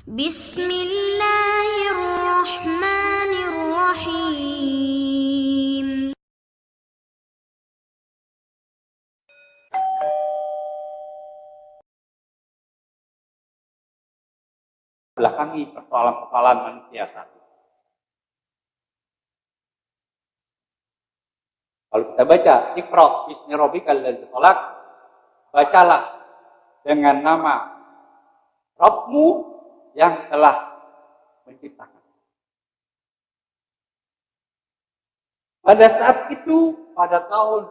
Bismillahirrahmanirrahim. Belakangi persoalan-persoalan manusia saat ini. Kalau kita baca Iqra bismi rabbikal ladzi khalaq, bacalah dengan nama Rabbmu yang telah menciptakan. Pada saat itu, pada tahun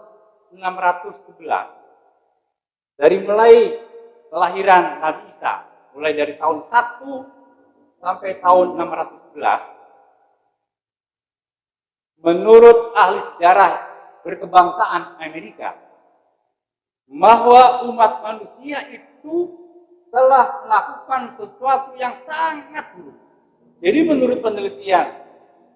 611, dari mulai kelahiran Nabi Isa, mulai dari tahun 1 sampai tahun 611, menurut ahli sejarah berkebangsaan Amerika, bahwa umat manusia itu telah melakukan sesuatu yang sangat buruk. Jadi menurut penelitian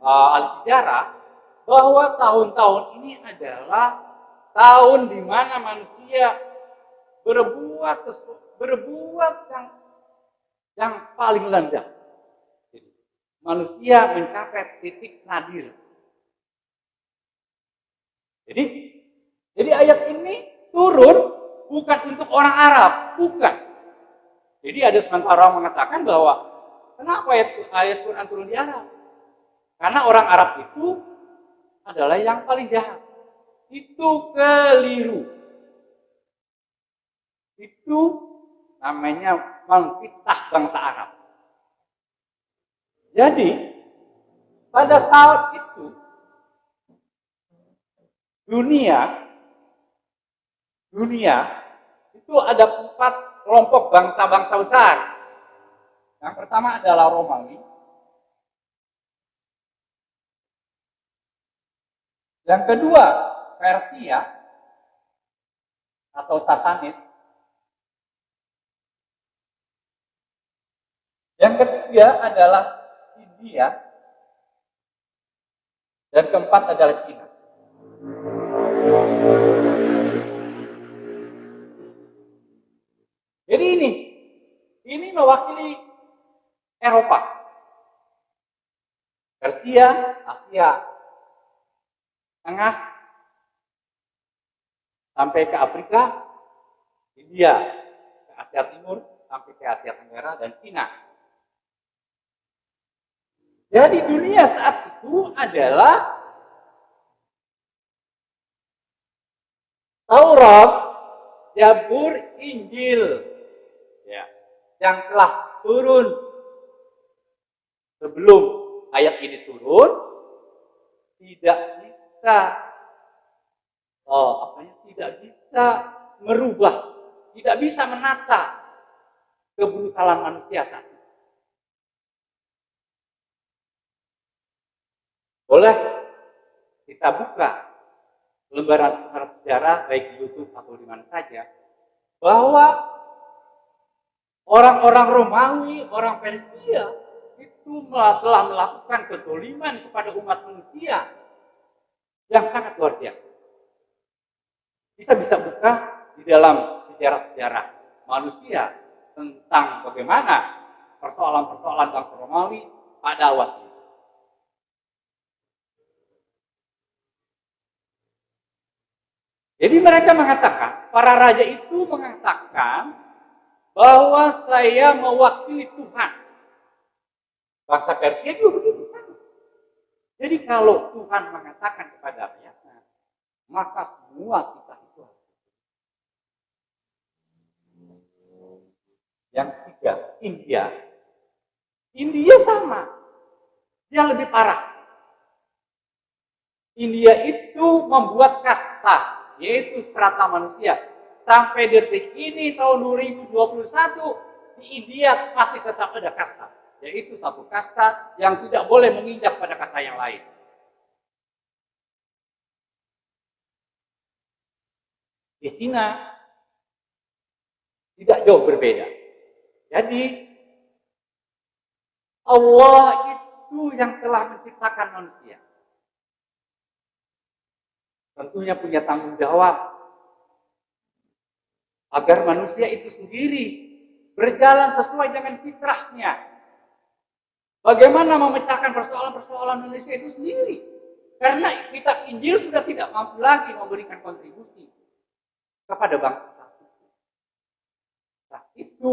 ahli sejarah, bahwa tahun-tahun ini adalah tahun di mana manusia berbuat yang paling rendah. Manusia mencapai titik nadir. Jadi ayat ini turun bukan untuk orang Arab, bukan. Jadi ada sementara orang mengatakan bahwa kenapa ayat Quran turun di Arab? Karena orang Arab itu adalah yang paling jahat. Itu keliru. Itu namanya memfitnah bangsa Arab. Jadi pada saat itu dunia itu ada 4 kelompok bangsa-bangsa besar. Yang pertama adalah Romawi. Yang kedua, Persia atau Sasanid. Yang ketiga adalah India. Dan keempat adalah Cina. Jadi ini mewakili Eropa, Persia, Asia Tengah, sampai ke Afrika, India, ke Asia Timur, sampai ke Asia Tenggara, dan Cina. Jadi dunia saat itu adalah Taurat, Zabur, Injil, ya, yang telah turun sebelum ayat ini turun, tidak bisa merubah, tidak bisa menata kebrutalan manusia saat ini. Boleh kita buka lembaran sejarah baik di YouTube atau di mana saja, bahwa orang-orang Romawi, orang Persia itu telah melakukan kezaliman kepada umat manusia yang sangat luar biasa. Kita bisa buka di dalam sejarah-sejarah manusia tentang bagaimana persoalan-persoalan bangsa Romawi pada waktu itu. Jadi mereka mengatakan, para raja itu mengatakan bahwa saya mewakili Tuhan. Bangsa Persia juga begitu. Jadi kalau Tuhan mengatakan kepada rakyatnya, maka semua kita itu harus. Yang ketiga, India sama. Dia lebih parah. India itu membuat kasta, yaitu strata manusia. Sampai detik ini tahun 2021 di India masih tetap ada kasta, yaitu satu kasta yang tidak boleh menginjak pada kasta yang lain. Di Cina tidak jauh berbeda. Jadi Allah itu yang telah menciptakan manusia. Tentunya punya tanggung jawab agar manusia itu sendiri berjalan sesuai dengan fitrahnya, Bagaimana memecahkan persoalan-persoalan Indonesia itu sendiri? Karena kitab Injil sudah tidak mampu lagi memberikan kontribusi kepada bangsa saat itu. Saat itu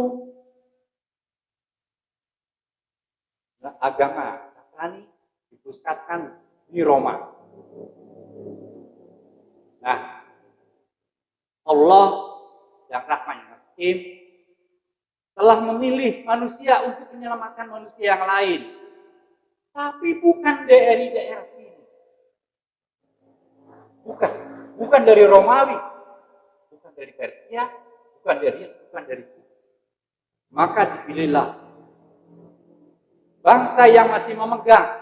agama Nasrani dipusatkan di Roma. Nah, Allah yang Rahman yang Rahim telah memilih manusia untuk menyelamatkan manusia yang lain, tapi bukan dari daerah sini, bukan dari Romawi, bukan dari Persia, bukan dari maka dipilihlah bangsa yang masih memegang,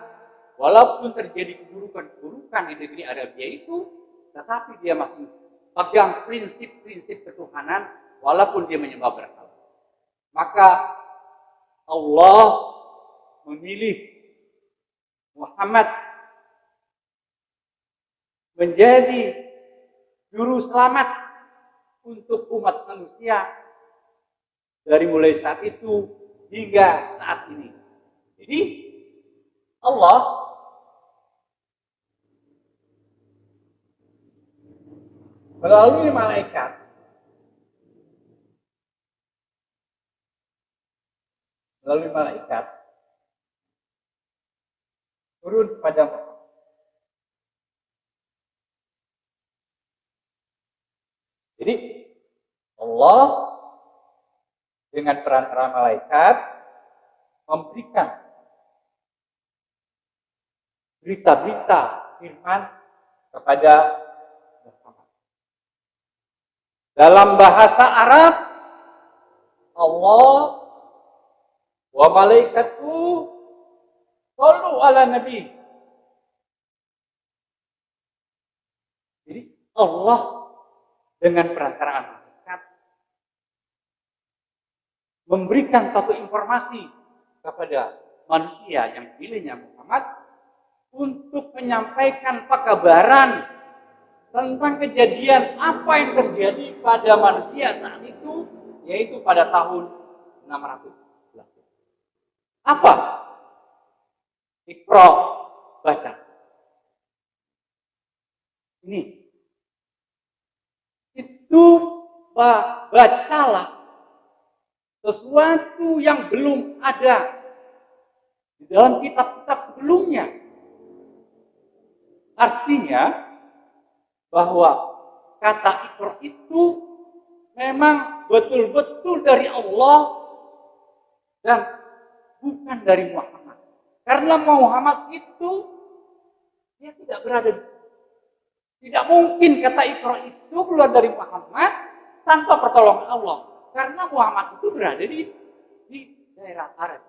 walaupun terjadi keburukan di negeri Arabia itu, tetapi dia masih pegang prinsip-prinsip ketuhanan, walaupun dia menyembah berhala. Maka Allah memilih Muhammad menjadi juru selamat untuk umat manusia dari mulai saat itu hingga saat ini. Jadi Allah melalui malaikat turun kepada Muhammad. Jadi Allah dengan perantara malaikat memberikan berita-berita firman kepada Muhammad. Dalam bahasa Arab, Allah wa malaikatu shollu ala nabi. Jadi Allah dengan perantaraan malaikat memberikan satu informasi kepada manusia yang dipilihnya Muhammad untuk menyampaikan pekabaran tentang kejadian apa yang terjadi pada manusia saat itu, yaitu pada tahun 600. Apa? Iqra, baca. Ini. Itu bacalah sesuatu yang belum ada di dalam kitab-kitab sebelumnya. Artinya bahwa kata Iqra itu memang betul-betul dari Allah dan bukan dari Muhammad. Karena Muhammad itu dia tidak berada di situ. Tidak mungkin kata Iqra itu keluar dari Muhammad tanpa pertolongan Allah. Karena Muhammad itu berada di daerah Arab.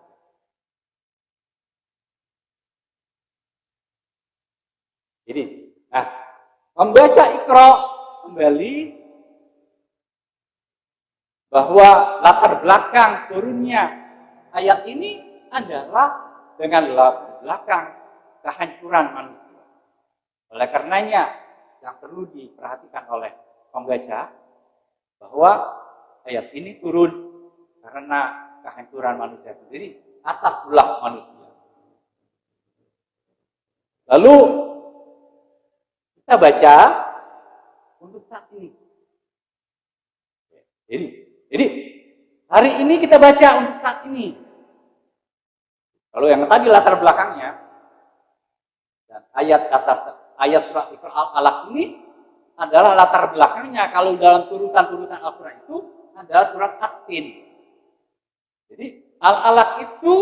Jadi, membaca Iqra kembali bahwa latar belakang turunnya ayat ini adalah dengan latar belakang kehancuran manusia. Oleh karenanya, yang perlu diperhatikan oleh pembaca bahwa ayat ini turun karena kehancuran manusia sendiri atas ulah manusia. Lalu kita baca untuk saat ini. Jadi hari ini kita baca untuk saat ini. Kalau yang tadi latar belakangnya dan ayat surat Iqra al-Alaq ini adalah latar belakangnya kalau dalam turutan Al-Quran itu adalah surat At-Tin. Jadi Al-Alaq itu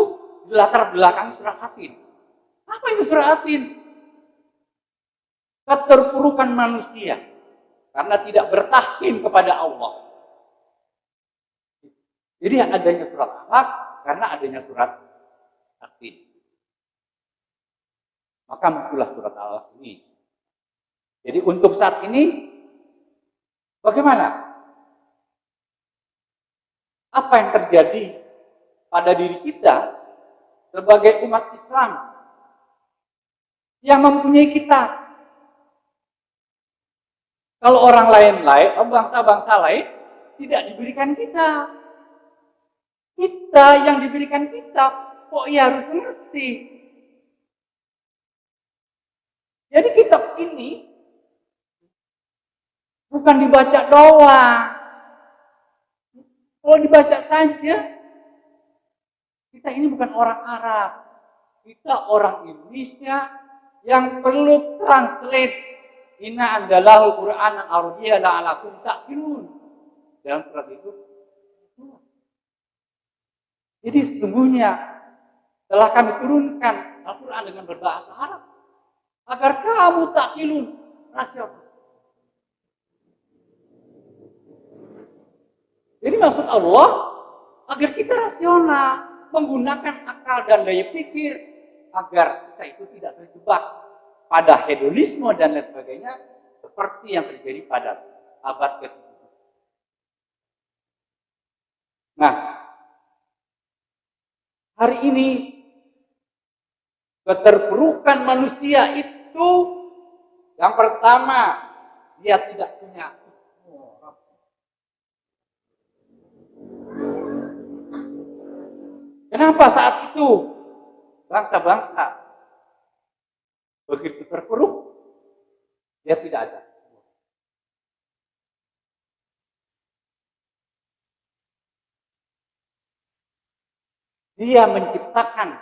latar belakang surat At-Tin. Apa itu surat At-Tin? Keterpurukan manusia karena tidak bertahkim kepada Allah. Jadi adanya surat Al-Alaq karena adanya surat At-Tin. Maka muncullah surat Al-Alaq ini. Jadi untuk saat ini bagaimana? Apa yang terjadi pada diri kita sebagai umat Islam yang mempunyai kitab? Kalau orang lain, bangsa-bangsa lain tidak diberikan kitab. Kita yang diberikan kitab kok ia harus ngerti? Jadi kitab ini bukan dibaca doang. Kalau dibaca saja, kita ini bukan orang Arab. Kita orang Indonesia yang perlu translate. Inna anzalahul Qur'anan Arabiyyan la'allakum ta'qilun. Dalam surat itu. Jadi sesungguhnya telah kami turunkan Al-Quran dengan berbahasa Arab agar kamu ta'qilun, rasional. Jadi maksud Allah agar kita rasional, menggunakan akal dan daya pikir agar kita itu tidak terjebak pada hedonisme dan lain sebagainya seperti yang terjadi pada abad ke-7. Nah, hari ini keterpurukan manusia itu yang pertama, dia tidak punya Kenapa saat itu bangsa-bangsa begitu terpuruk, dia tidak ada. Dia menciptakan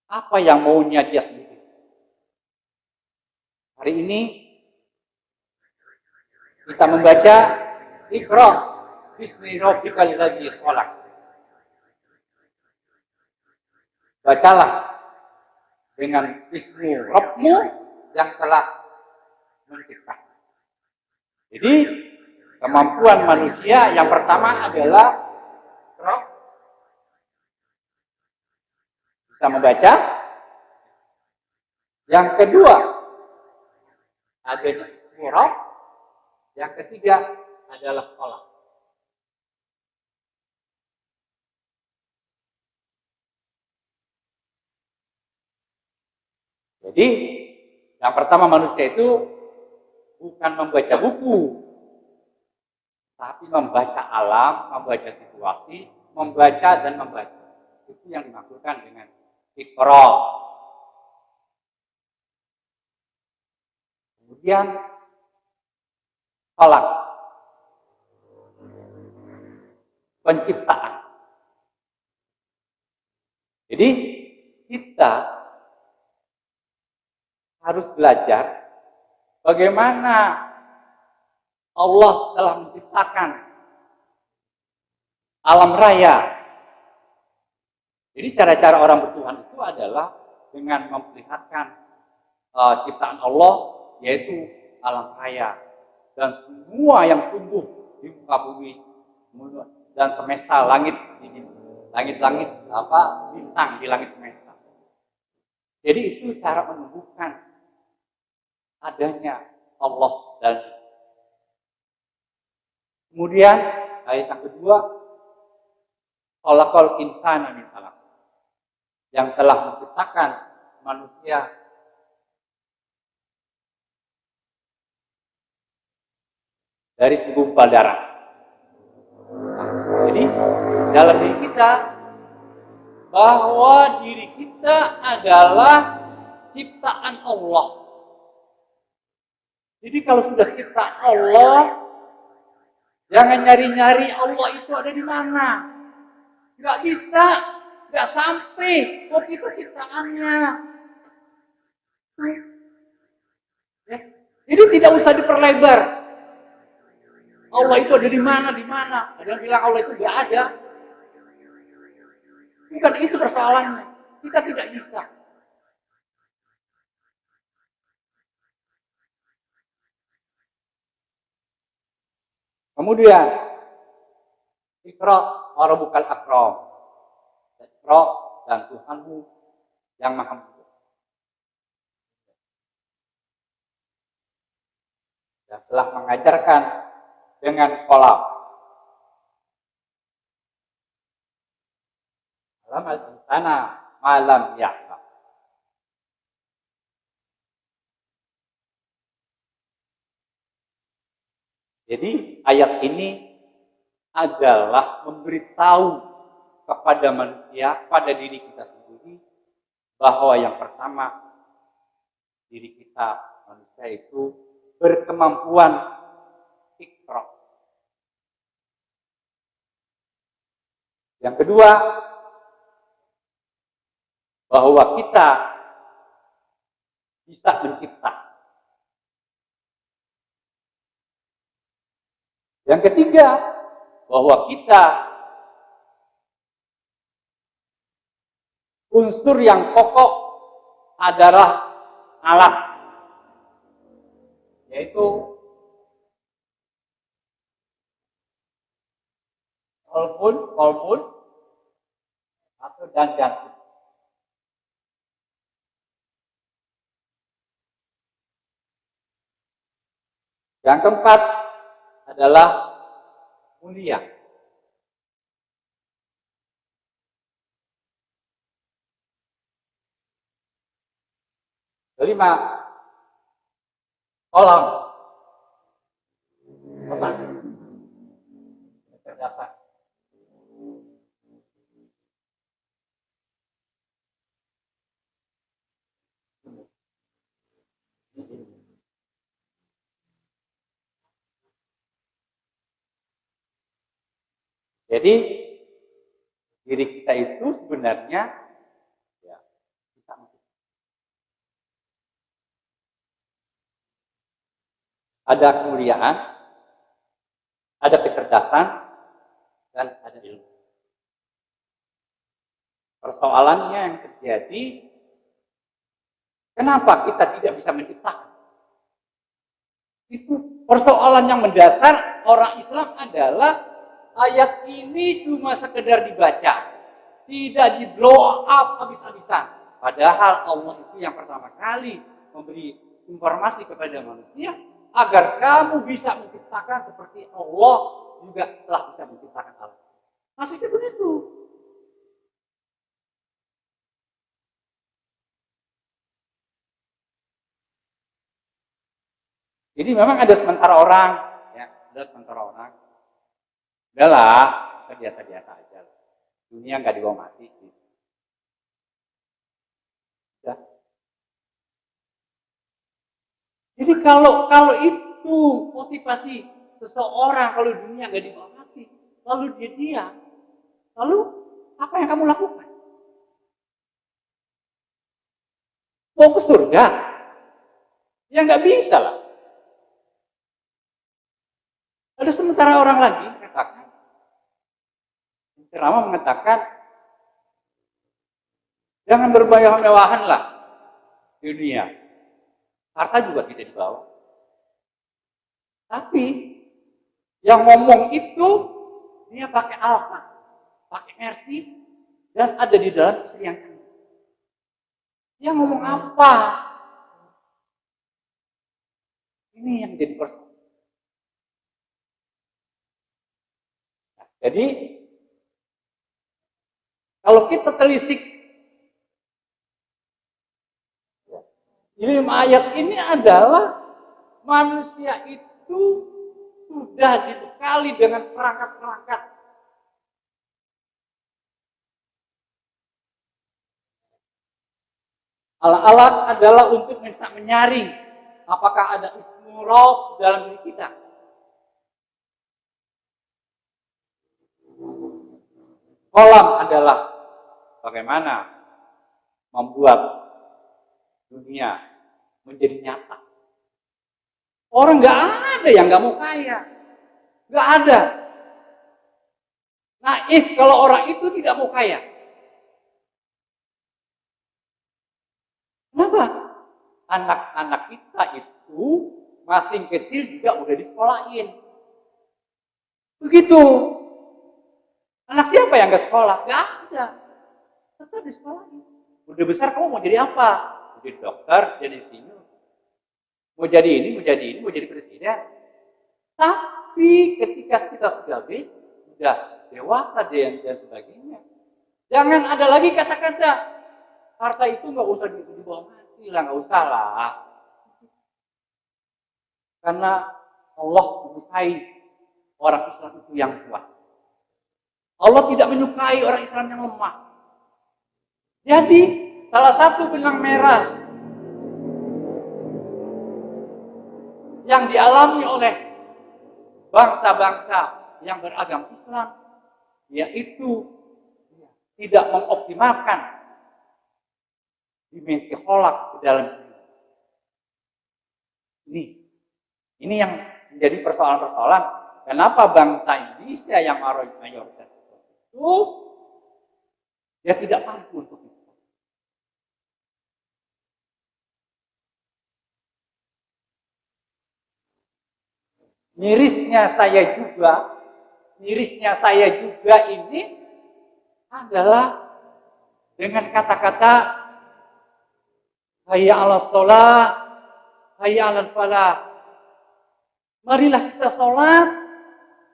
apa yang maunya dia sendiri. Hari ini kita membaca Iqra bismi rabbikal ladzi khalaq. Bacalah dengan ismu Rabbmu yang telah menciptakan. Jadi kemampuan manusia yang pertama adalah bisa membaca. Yang kedua adanya ismu Rabb. Yang ketiga adalah khalaq. Jadi, yang pertama manusia itu bukan membaca buku, tapi membaca alam, membaca situasi, membaca dan membaca. Itu yang dimaksudkan dengan Iqra. Kemudian, khalaq. Penciptaan. Jadi, kita harus belajar bagaimana Allah telah menciptakan alam raya. Jadi cara-cara orang bertuhan itu adalah dengan memperlihatkan ciptaan Allah, yaitu alam raya. Dan semua yang tumbuh di muka bumi dan semesta langit, langit-langit bintang di langit semesta. Jadi itu cara menumbuhkan adanya Allah dan kemudian ayat yang kedua, khalaqal insana min 'alaq, yang telah menciptakan manusia dari segumpal darah. Jadi dalam diri kita bahwa diri kita adalah ciptaan Allah. Jadi kalau sudah ciptaan Allah, jangan nyari-nyari Allah itu ada di mana. Nggak bisa, nggak sampai. Kok itu ciptaannya. Ya. Jadi tidak usah diperlebar. Allah itu ada di mana, di mana. Ada yang bilang Allah itu nggak ada. Bukan itu persoalannya. Kita tidak bisa. Kemudian Iqra wa rabbukal akram. Iqra dan Tuhanmu yang Maha Mulia. Yang telah mengajarkan dengan qalam. Alam al-insana malam ya'lam. Jadi ayat ini adalah memberitahu kepada manusia, pada diri kita sendiri, bahwa yang pertama, diri kita manusia itu berkemampuan ikra. Yang kedua, bahwa kita bisa mencipta. Yang ketiga, bahwa kita unsur yang pokok adalah alat, yaitu kolbun atau dan jantung. Yang keempat adalah mulia. Kelima, kolam. Kecerdasan. Jadi diri kita itu sebenarnya ya, bisa ada kemuliaan, ada kecerdasan, dan ada ilmu. Persoalannya yang terjadi, kenapa kita tidak bisa menciptakan? Itu persoalan yang mendasar orang Islam adalah ayat ini cuma sekedar dibaca, tidak di blow up habis-habisan. Padahal Allah itu yang pertama kali memberi informasi kepada manusia agar kamu bisa menciptakan seperti Allah juga telah bisa menciptakan alam. Maksudnya begitu. Jadi memang ada sementara orang, ya, ada sementara orang. Udahlah, kita biasa-biasa aja. Dunia nggak dibawa mati. Ya. Jadi kalau itu motivasi seseorang, kalau dunia nggak dibawa mati, lalu dia diam, lalu apa yang kamu lakukan? Mau ke surga? Ya nggak bisa lah. Ada sementara orang lagi mengatakan, ceramah mengatakan, jangan bermewah-mewahan lah di dunia. Harta juga tidak dibawa. Tapi yang ngomong itu dia pakai Alfa, pakai Mercy, dan ada di dalam istri yang kaya. Dia ngomong apa? Ini yang jadi persoalan. Nah, jadi kalau kita telisik ilmu ayat ini adalah manusia itu sudah dibekali dengan perangkat-perangkat. Alat-alat adalah untuk bisa menyaring apakah ada ismu roh dalam diri kita. Kolam adalah bagaimana membuat dunia menjadi nyata. Orang nggak ada yang nggak mau kaya, nggak ada. Naif kalau orang itu tidak mau kaya. Kenapa? Anak-anak kita itu masih kecil juga udah disekolahin. Begitu. Anak siapa yang nggak sekolah? Nggak ada. Tetap disekolahin. Udah besar kamu mau jadi apa? Mau jadi dokter, jadi insinyur. Mau jadi ini, mau jadi ini, mau jadi presiden. Tapi ketika kita sudah dewasa dan sebagainya, jangan ada lagi kata-kata harta itu nggak usah dibawa mati lah, nggak usah lah. Karena Allah menyukai orang Islam itu yang kuat. Allah tidak menyukai orang Islam yang lemah. Jadi, salah satu benang merah yang dialami oleh bangsa-bangsa yang beragama Islam, yaitu tidak mengoptimalkan dimensi kholak di dalam diri. Ini yang menjadi persoalan-persoalan. Kenapa bangsa Indonesia yang mayoritas itu dia tidak mampu untuk itu. Mirisnya saya juga ini adalah dengan kata-kata hayya 'alas shalah, hayya 'alal falah. Marilah kita sholat,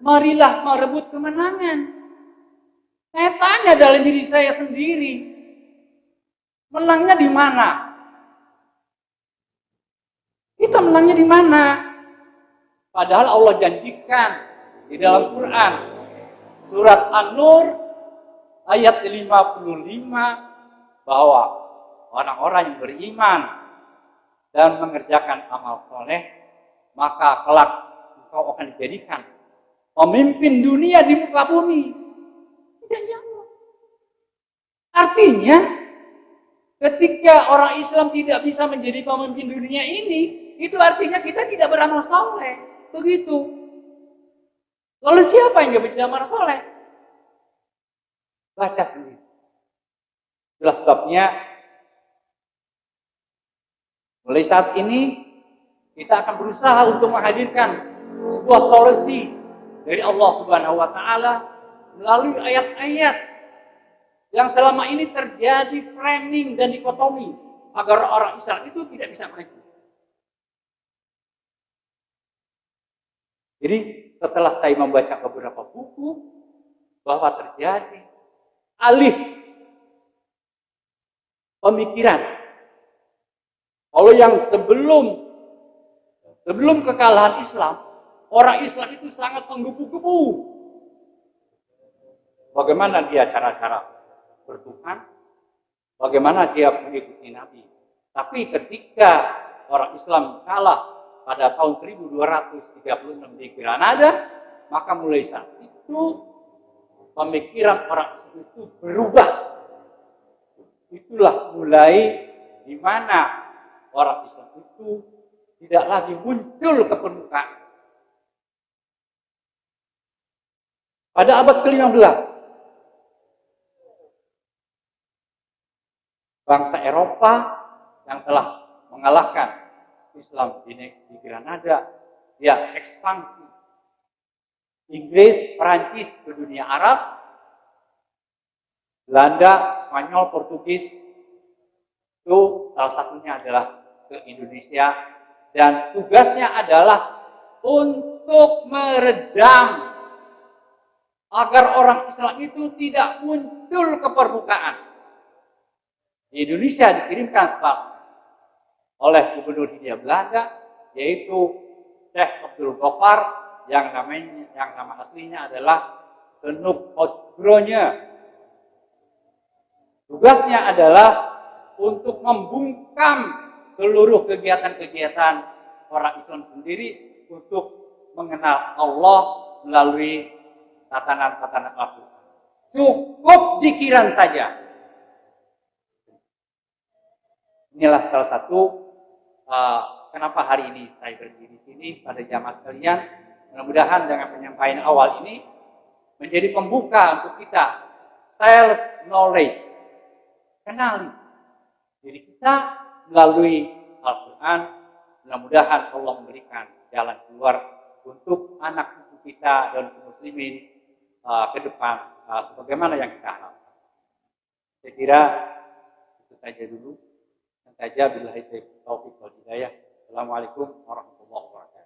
marilah merebut kemenangan. Saya tanya dalam diri saya sendiri, menangnya di mana? Kita menangnya di mana? Padahal Allah janjikan di dalam Quran, surat An-Nur ayat 55, bahwa orang-orang yang beriman dan mengerjakan amal soleh, maka kelak engkau akan dijadikan pemimpin dunia di muka bumi. Janji Allah. Artinya, ketika orang Islam tidak bisa menjadi pemimpin dunia ini, itu artinya kita tidak beramal soleh. Begitu. Lalu siapa yang tidak bisa beramal soleh? Baca sendiri. Itulah sebabnya mulai saat ini kita akan berusaha untuk menghadirkan sebuah solusi dari Allah Subhanahu wa taala melalui ayat-ayat yang selama ini terjadi framing dan dikotomi agar orang Islam itu tidak bisa maju. Jadi setelah saya membaca beberapa buku bahwa terjadi alih pemikiran. Kalau yang sebelum kekalahan Islam, orang Islam itu sangat menggebu-gebu. Bagaimana dia cara-cara bertuhan, bagaimana dia mengikuti Nabi. Tapi ketika orang Islam kalah pada tahun 1236 di Granada, maka mulai saat itu pemikiran orang Islam itu berubah. Itulah mulai di mana orang Islam itu tidak lagi muncul ke permukaan. Pada abad ke-15, bangsa Eropa yang telah mengalahkan Islam di Granada, dia ekspansi. Inggris, Perancis ke dunia Arab, Belanda, Spanyol, Portugis, itu salah satunya adalah ke Indonesia, dan tugasnya adalah untuk meredam agar orang Islam itu tidak muncul ke permukaan. Di Indonesia dikirimkan sebab oleh Gubernur Hindia Belanda, yaitu Syekh Abdul Ghaffar, yang nama aslinya adalah Genuk Odgronya. Tugasnya adalah untuk membungkam seluruh kegiatan-kegiatan orang Islam sendiri untuk mengenal Allah melalui tatanan-tatanan Al-Quran. Cukup zikiran saja. Inilah salah satu kenapa hari ini saya berdiri di sini pada jamaah sekalian. Mudah-mudahan dengan penyampaian awal ini menjadi pembuka untuk kita self knowledge, kenali diri kita melalui Al-Quran. Mudah-mudahan Allah memberikan jalan keluar untuk anak cucu kita dan muslimin ke depan sebagaimana yang kita harapkan. Saya kira itu saja dulu. Saja billahi taufiq wal hidayah. Assalamualaikum warahmatullahi wabarakatuh.